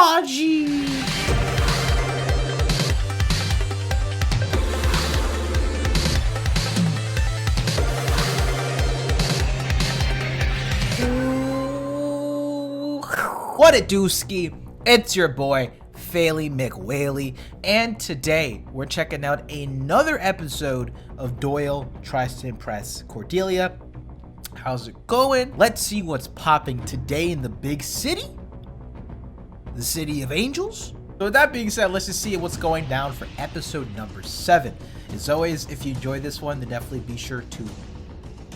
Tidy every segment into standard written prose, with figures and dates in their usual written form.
Haji. What it do, Ski? It's your boy, Failey McWhaley, and today we're checking out another episode of Doyle Tries to Impress Cordelia. How's it going? Let's see what's popping today in the big city, the city of angels. So with that being said, let's just see what's going down for episode number 7. As always, if you enjoyed this one, then definitely be sure to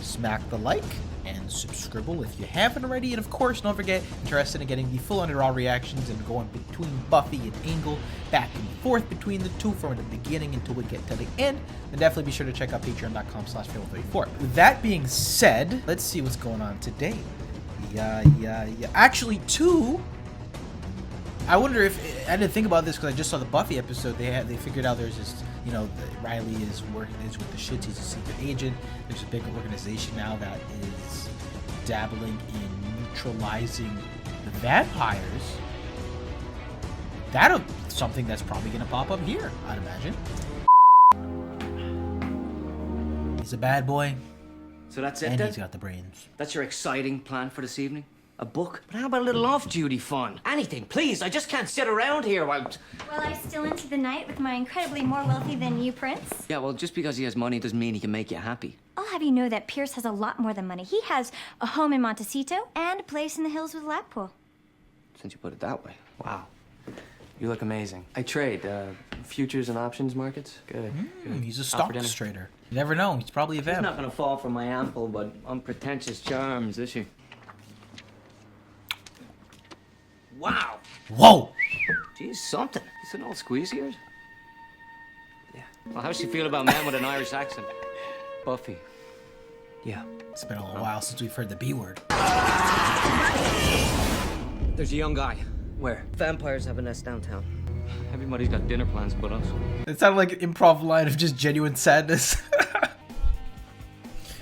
smack the like and subscribe if you haven't already, and of course don't forget, interested in getting the full underall reactions and going between Buffy and Angle, back and forth between the two from the beginning until we get to the end, then definitely be sure to check out patreon.com/Failey34. With that being said, let's see what's going on today. Actually, I wonder if I didn't think about this because I just saw the Buffy episode. They figured out there's this, you know, Riley is with the shits. He's a secret agent. There's a big organization now that is dabbling in neutralizing the vampires. That's something that's probably gonna pop up here, I'd imagine. He's a bad boy. So that's it, and then? he's got the brains. That's your exciting plan for this evening? A book? But how about a little off-duty fun? Anything, please. I just can't sit around here while... Well, I'm still into the night with my incredibly more wealthy than you, Prince. Yeah, well, just because he has money doesn't mean he can make you happy. I'll have you know that Pierce has a lot more than money. He has a home in Montecito and a place in the hills with a lap pool. Since you put it that way. Wow. You look amazing. I trade, futures and options markets. Good. Good. He's a stocks trader. You never know. He's probably a vamp. She's not gonna fall for my ample but unpretentious charms, is she? Wow. Whoa! Geez, something. It's an old squeeze here. Yeah. Well, how's she feel about men with an Irish accent? Buffy. Yeah. It's been a little while since we've heard the B word. There's a young guy. Where? Vampires have a nest downtown. Everybody's got dinner plans but us. It sounded like an improv line of just genuine sadness.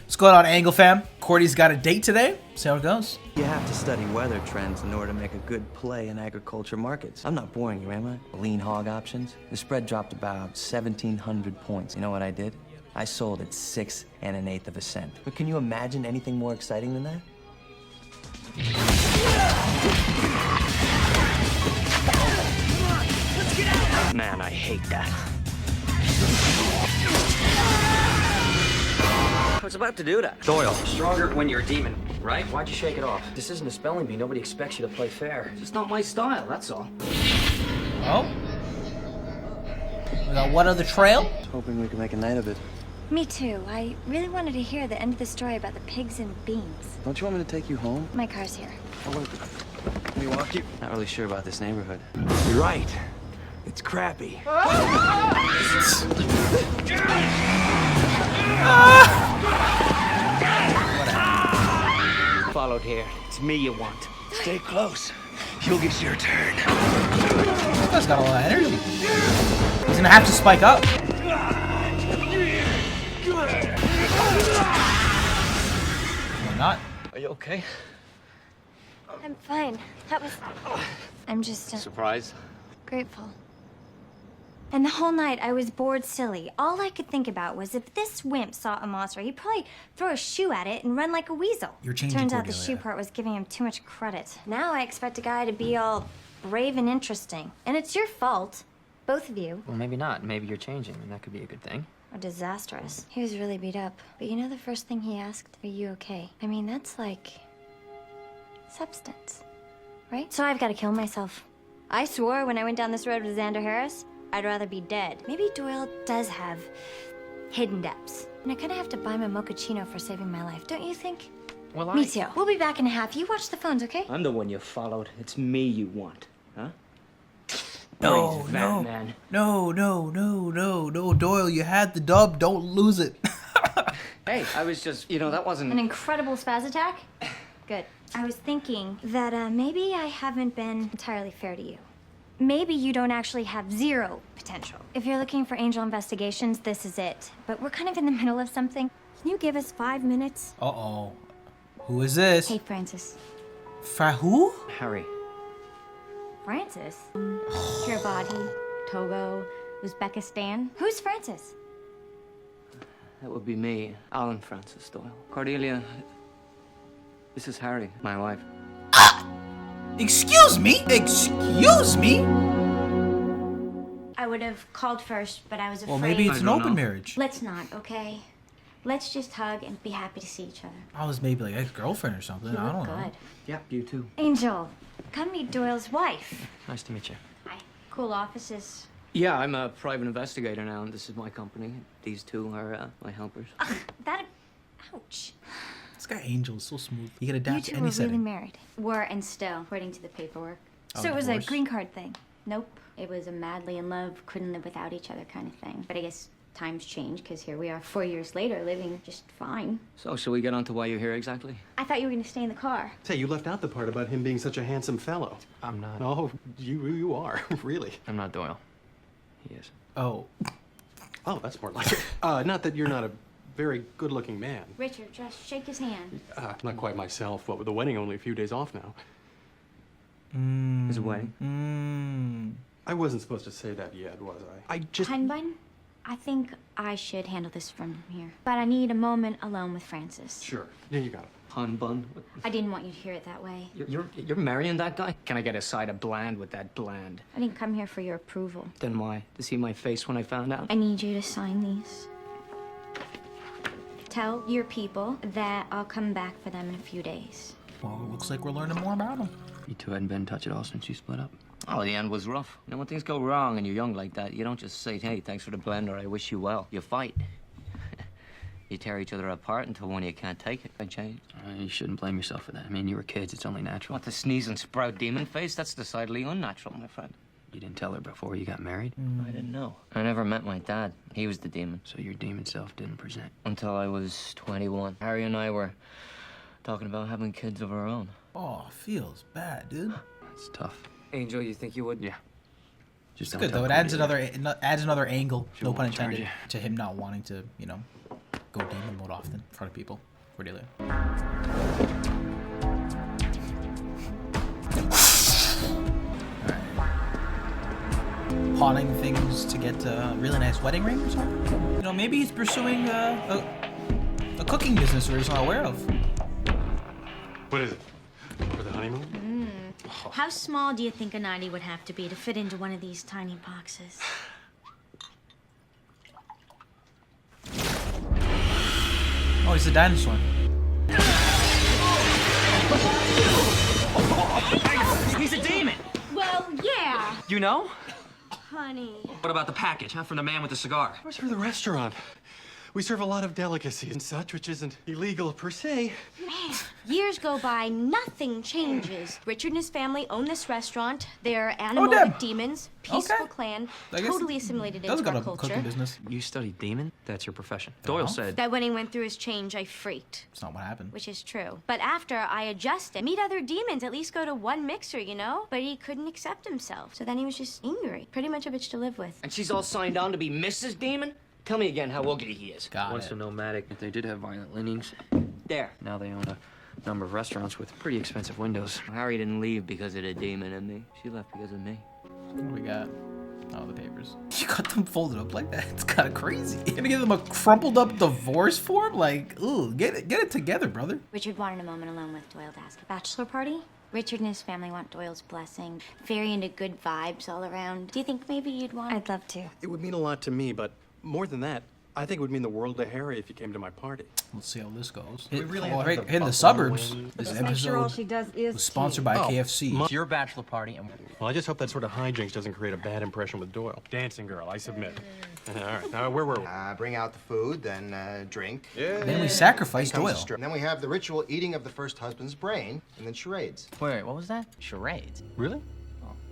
What's going on, Angle fam? Cordy's got a date today. See how it goes. You have to study weather trends in order to make a good play in agriculture markets. I'm not boring you, am I? Lean hog options. The spread dropped about 1,700 points. You know what I did? I sold at 6 1/8 of a cent. But can you imagine anything more exciting than that? Man, I hate that. I was about to do that. Doyle. Stronger when you're a demon, right? Why'd you shake it off? This isn't a spelling bee. Nobody expects you to play fair. It's just not my style, that's all. Oh? We got one other trail? Hoping we can make a night of it. Me too. I really wanted to hear the end of the story about the pigs and beans. Don't you want me to take you home? My car's here. Let me walk you. Not really sure about this neighborhood. You're right. It's crappy. Followed here. It's me you want. Stay close. You'll get your turn. This guy's got a lot of energy. He's gonna have to spike up. Or not. Are you okay? I'm fine. I'm just Surprise? grateful. And the whole night I was bored silly. All I could think about was if this wimp saw a monster, he'd probably throw a shoe at it and run like a weasel. You're changing Turns out the Cordelia. shoe part was giving him too much credit. Now I expect a guy to be all brave and interesting. And it's your fault. Both of you. Well, maybe not. Maybe you're changing, and that could be a good thing. Or disastrous. He was really beat up. But you know the first thing he asked? Are you okay? I mean, that's like... substance. Right? So I've got to kill myself. I swore when I went down this road with Xander Harris, I'd rather be dead. Maybe Doyle does have hidden depths. And I kind of have to buy my mochaccino for saving my life, don't you think? Well, Me too. We'll be back in a half. You watch the phones, okay? I'm the one you followed. It's me you want, huh? No, Brains, no, man. no, Doyle, you had the dub, don't lose it. Hey, I was just, you know, that wasn't... An incredible spaz attack? Good. I was thinking that maybe I haven't been entirely fair to you. Maybe you don't actually have zero potential. If you're looking for angel investigations, this is it. But we're kind of in the middle of something. Can you give us 5 minutes? Uh-oh. Who is this? Hey, Francis. Who? Harry. Francis? Kiribati, Togo, Uzbekistan. Who's Francis? That would be me, Alan Francis Doyle. Cordelia, this is Harry, my wife. Excuse me? Excuse me? I would have called first, but I was afraid. Well, maybe it's an don't open know. marriage. Let's not, okay? Let's just hug and be happy to see each other. I was maybe like ex-girlfriend or something. You I look don't know. good. Yeah, you too. Angel, come meet Doyle's wife. Nice to meet you. Hi. Cool offices. Yeah, I'm a private investigator now, and this is my company. These two are my helpers. Ouch. This guy Angel is so smooth. He can You adapt to two any were really setting. married. Were and still, according to the paperwork. Oh, So it was a divorce. green card thing. Nope. It was a madly in love, couldn't live without each other kind of thing. But I guess times change, because here we are 4 years later, living just fine. So, shall we get on to why you're here exactly? I thought you were going to stay in the car. Say, you left out the part about him being such a handsome fellow. I'm not. Oh, you are, really. I'm not Doyle. He is. Oh. Oh, that's more like it. Not that you're not a very good-looking man. Richard, just shake his hand. Not quite myself. What with the wedding only a few days off now. Is a wedding? I wasn't supposed to say that yet, was I? I just... Bun, I think I should handle this from here. But I need a moment alone with Francis. Sure. Yeah, you got it. Hun bun? I didn't want you to hear it that way. You're marrying that guy? Can I get a side of bland with that bland? I didn't come here for your approval. Then why? To see my face when I found out? I need you to sign these. Tell your people that I'll come back for them in a few days. Well, it looks like we're learning more about him. You two hadn't been in touch at all since you split up. Oh, the end was rough. You know, when things go wrong and you're young like that, you don't just say, hey, thanks for the blend, or I wish you well. You fight. You tear each other apart until one of you can't take it. I changed. You shouldn't blame yourself for that. I mean, you were kids. It's only natural. What, the sneeze and sprout demon face? That's decidedly unnatural, my friend. You didn't tell her before you got married? I didn't know. I never met my dad. He was the demon. So your demon self didn't present. Until I was 21. Harry and I were talking about having kids of our own. Oh, feels bad, dude. It's tough. Angel, you think you would? Yeah. Just It's don't good tell though. It adds Cordelia. another angle. She No won't pun charge intended. you. To him not wanting to, you know, go demon mode often in front of people. Cordelia. Pawning things to get a really nice wedding ring or something. You know, maybe he's pursuing a cooking business we're just not aware of. What is it? For the honeymoon? How small do you think a 90 would have to be to fit into one of these tiny boxes? Oh, he's a dinosaur. He's a demon! Well, yeah, You know? honey. What about the package, huh? From the man with the cigar? Where's for the restaurant? We serve a lot of delicacies and such, which isn't illegal per se. Man, years go by, nothing changes. Richard and his family own this restaurant. They're damn. animated demons, peaceful Okay. clan, I guess totally assimilated Does into got our a cooking culture. business. You studied demon? That's your profession. Doyle Well. said... That wedding went through his change, I freaked. It's not what happened. Which is true. But after I adjusted, meet other demons, at least go to one mixer, you know? But he couldn't accept himself. So then he was just angry. Pretty much a bitch to live with. And she's all signed on to be Mrs. Demon? Tell me again how ugly he is. Got Once it. a nomadic, they did have violent leanings. There. Now they own a number of restaurants with pretty expensive windows. Harry didn't leave because of the demon in me. She left because of me. What do we got? Oh, the papers. You got them folded up like that? It's kind of crazy. You're gonna give them a crumpled up divorce form? Like, ooh, get it together, brother. Richard wanted a moment alone with Doyle to ask a bachelor party. Richard and his family want Doyle's blessing. Very into good vibes all around. Do you think maybe you'd want? I'd love to. It would mean a lot to me, but more than that, I think it would mean the world to Harry if you came to my party. Let's see how this goes. We really Well, have right the in the Buffalo suburbs. wing. This Just make sure all episode she does is was sponsored by KFC. my- It's your bachelor party, and Well, I just hope that sort of hijinks doesn't create a bad impression with Doyle. Dancing girl, I submit. All right, now where were we? Bring out the food, then drink. Then we sacrifice Comes the Doyle. strip. And then we have the ritual eating of the first husband's brain, and then charades. wait, what was that? Charades. Really?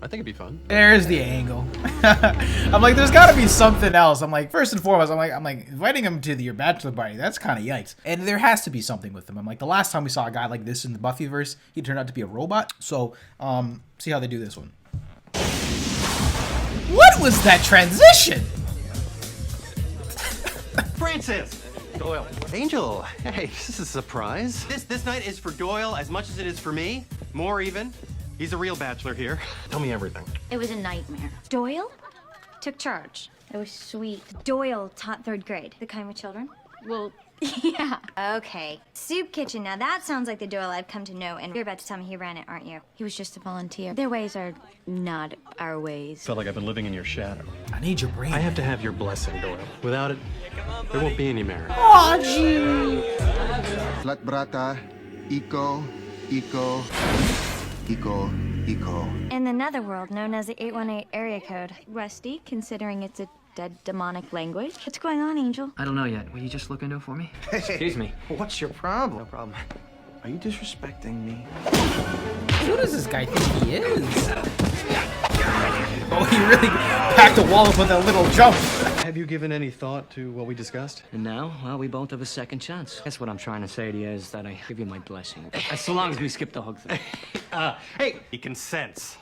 I think it'd be fun. There's the angle. I'm like, there's got to be something else. I'm like, first and foremost, I'm like, inviting him to your bachelor party. That's kind of yikes. And there has to be something with him. I'm like, the last time we saw a guy like this in the Buffyverse, he turned out to be a robot. So, see how they do this one. What was that transition? Francis! Doyle. Angel, hey, this is a surprise. This night is for Doyle as much as it is for me. More even. He's a real bachelor here. Tell me everything. It was a nightmare. Doyle took charge. It was sweet. Doyle taught 3rd grade. The kind with children? Well, yeah. Okay. Soup kitchen. Now that sounds like the Doyle I've come to know, and you're about to tell me he ran it, aren't you? He was just a volunteer. Their ways are not our ways. Felt like I've been living in your shadow. I need your brain. I have to have your blessing, Doyle. Without it, there won't be any marriage. Aw, gee. Flat brata, Iko, In the netherworld, known as the 818 area code. Rusty, considering it's a dead demonic language. What's going on, Angel? I don't know yet. Will you just look into it for me? Excuse me. What's your problem? No problem. Are you disrespecting me? Who does this guy think he is? Oh, he really packed a wallop with a little jump. Have you given any thought to what we discussed? And now, well, we both have a second chance. That's what I'm trying to say to you is that I give you my blessing. So long as we skip the hug thing. Hey! He consents.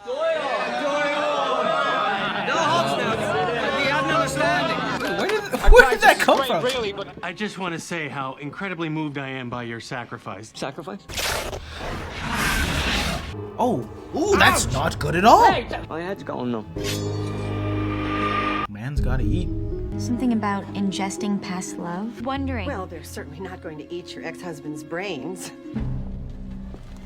Where did that come from? Really, but I just want to say how incredibly moved I am by your sacrifice. Sacrifice? Oh, ooh, that's not good at all. My head's going though. Man's gotta eat. Something about ingesting past love? Wondering. Well, they're certainly not going to eat your ex-husband's brains.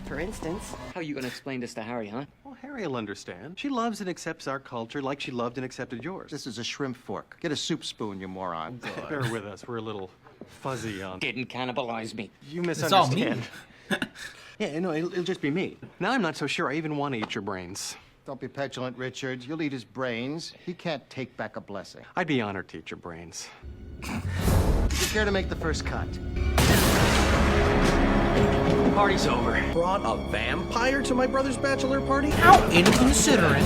For instance. How are you gonna explain this to Harry, huh? Well, Harry will understand. She loves and accepts our culture like she loved and accepted yours. This is a shrimp fork. Get a soup spoon, you moron. Bear with us. We're a little fuzzy on... Didn't cannibalize me. You It's all me. misunderstand. Yeah, no, it'll just be me. Now I'm not so sure I even want to eat your brains. Don't be petulant, Richard. You'll eat his brains. He can't take back a blessing. I'd be honored to eat your brains. Would you care to make the first cut? Party's over. Brought a vampire to my brother's bachelor party? How inconsiderate.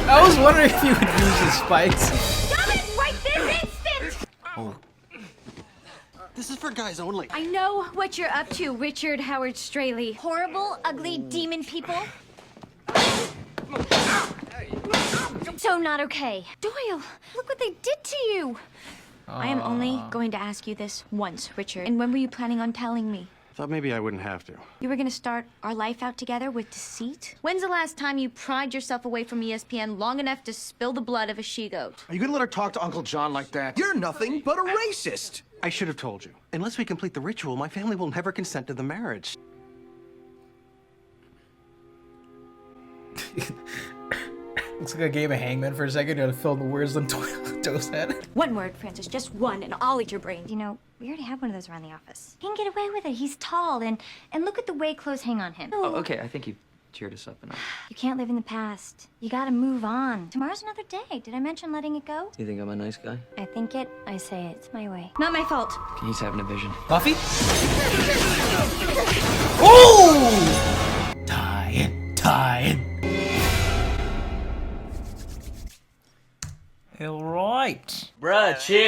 I was wondering if you would use his spikes. Stop it right this instant! Oh. This is for guys only. I know what you're up to, Richard Howard Straley. Horrible, ugly demon people. So not okay. Doyle, look what they did to you. I am only going to ask you this once, Richard. And when were you planning on telling me? Thought maybe I wouldn't have to. You were gonna start our life out together with deceit? When's the last time you pried yourself away from ESPN long enough to spill the blood of a she-goat? Are you gonna let her talk to Uncle John like that? You're nothing but a racist! I should have told you. Unless we complete the ritual, my family will never consent to the marriage. Looks like a game of Hangman for a second. You gotta fill in the words on Toast head. One word, Francis, just one, and I'll eat your brain. You know, we already have one of those around the office. He can get away with it. He's tall, and look at the way clothes hang on him. Oh, okay. I think you cheered us up enough. You can't live in the past. You gotta move on. Tomorrow's another day. Did I mention letting it go? You think I'm a nice guy? I think it, I say it. It's my way. Not my fault. He's having a vision. Buffy? Oh! Tie-in. All right. Bruh, chill.